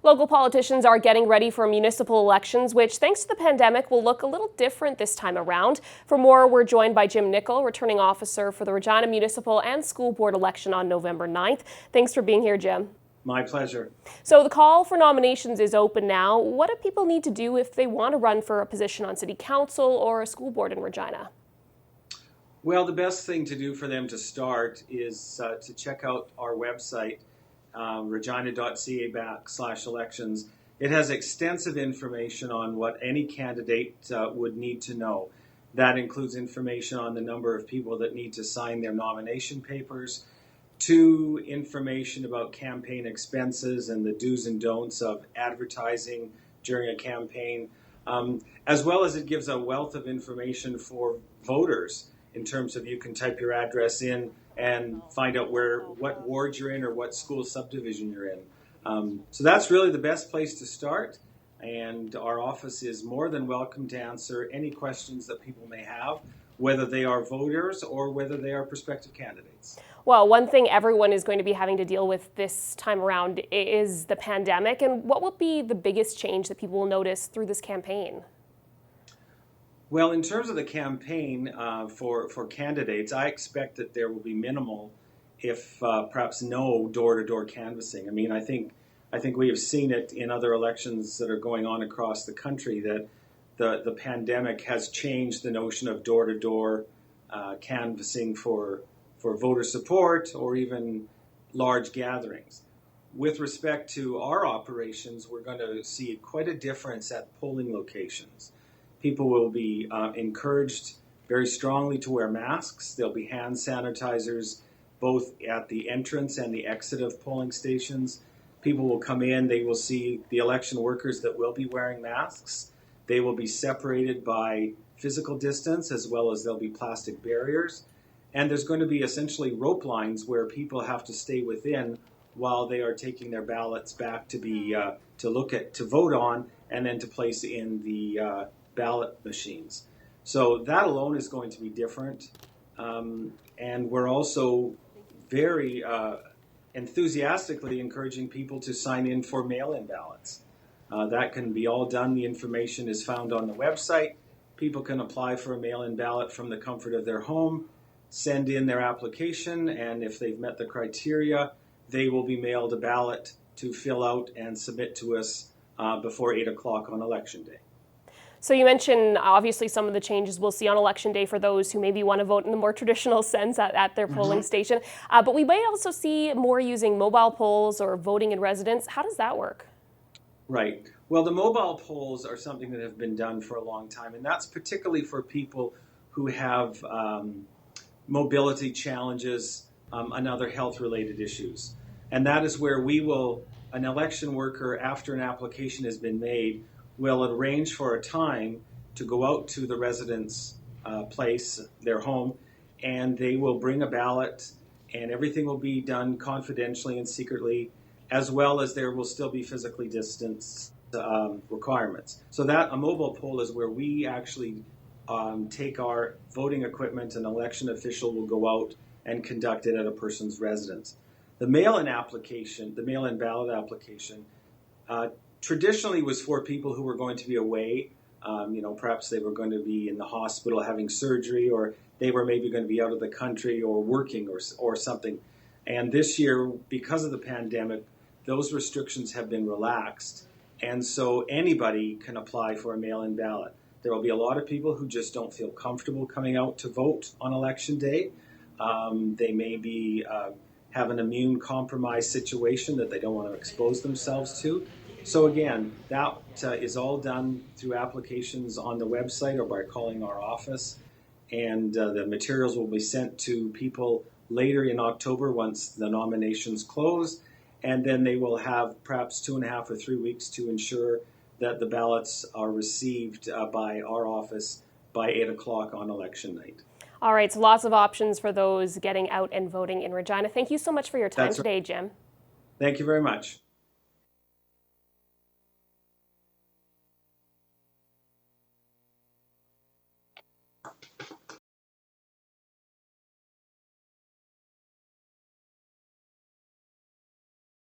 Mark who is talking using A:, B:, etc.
A: Local politicians are getting ready for municipal elections, which, thanks to the pandemic, will look a little different this time around. For more, we're joined by Jim Nickel, returning officer for the Regina municipal and school board election on November 9th. Thanks for being here, Jim.
B: My pleasure.
A: So the call for nominations is open now. What do people need to do if they want to run for a position on city council or a school board in Regina?
B: Well, the best thing to do for them to start is to check out our website, regina.ca/elections. It has extensive information on what any candidate would need to know. That includes information on the number of people that need to sign their nomination papers, to information about campaign expenses and the do's and don'ts of advertising during a campaign, as well as it gives a wealth of information for voters in terms of you can type your address in and find out what ward you're in or what school subdivision you're in. So that's really the best place to start, and our office is more than welcome to answer any questions that people may have, whether they are voters or whether they are prospective candidates.
A: Well, one thing everyone is going to be having to deal with this time around is the pandemic, and what will be the biggest change that people will notice through this campaign?
B: Well, in terms of the campaign for candidates, I expect that there will be minimal, if perhaps no, door-to-door canvassing. I mean, I think we have seen it in other elections that are going on across the country that the pandemic has changed the notion of door-to-door canvassing for voter support or even large gatherings. With respect to our operations, we're going to see quite a difference at polling locations. People will be encouraged very strongly to wear masks. There'll be hand sanitizers both at the entrance and the exit of polling stations. People will come in, they will see the election workers that will be wearing masks. They will be separated by physical distance, as well as there'll be plastic barriers. And there's going to be essentially rope lines where people have to stay within while they are taking their ballots back to vote on, and then to place in the ballot machines. So that alone is going to be different. And we're also very enthusiastically encouraging people to sign in for mail-in ballots. That can be all done. The information is found on the website. People can apply for a mail-in ballot from the comfort of their home, send in their application, and if they've met the criteria, they will be mailed a ballot to fill out and submit to us before 8 o'clock on election day.
A: So you mentioned obviously some of the changes we'll see on election day for those who maybe want to vote in the more traditional sense at their polling station. But we might also see more using mobile polls or voting in residence. How does that work?
B: Right. Well, the mobile polls are something that have been done for a long time, and that's particularly for people who have mobility challenges and other health-related issues. And that is where an election worker, after an application has been made, will arrange for a time to go out to the resident's place, their home, and they will bring a ballot, and everything will be done confidentially and secretly, as well as there will still be physically distanced requirements. So that a mobile poll is where we actually take our voting equipment, and an election official will go out and conduct it at a person's residence. The mail-in ballot application, traditionally was for people who were going to be away. Perhaps they were going to be in the hospital having surgery, or they were maybe going to be out of the country or working or something. And this year, because of the pandemic, those restrictions have been relaxed. And so anybody can apply for a mail-in ballot. There will be a lot of people who just don't feel comfortable coming out to vote on election day. They may be have an immune compromised situation that they don't want to expose themselves to. So again, that is all done through applications on the website or by calling our office. And the materials will be sent to people later in October once the nominations close. And then they will have perhaps 2.5 or 3 weeks to ensure that the ballots are received by our office by 8 o'clock on election night.
A: All right, so lots of options for those getting out and voting in Regina. Thank you so much for your time today, Jim.
B: Thank you very much.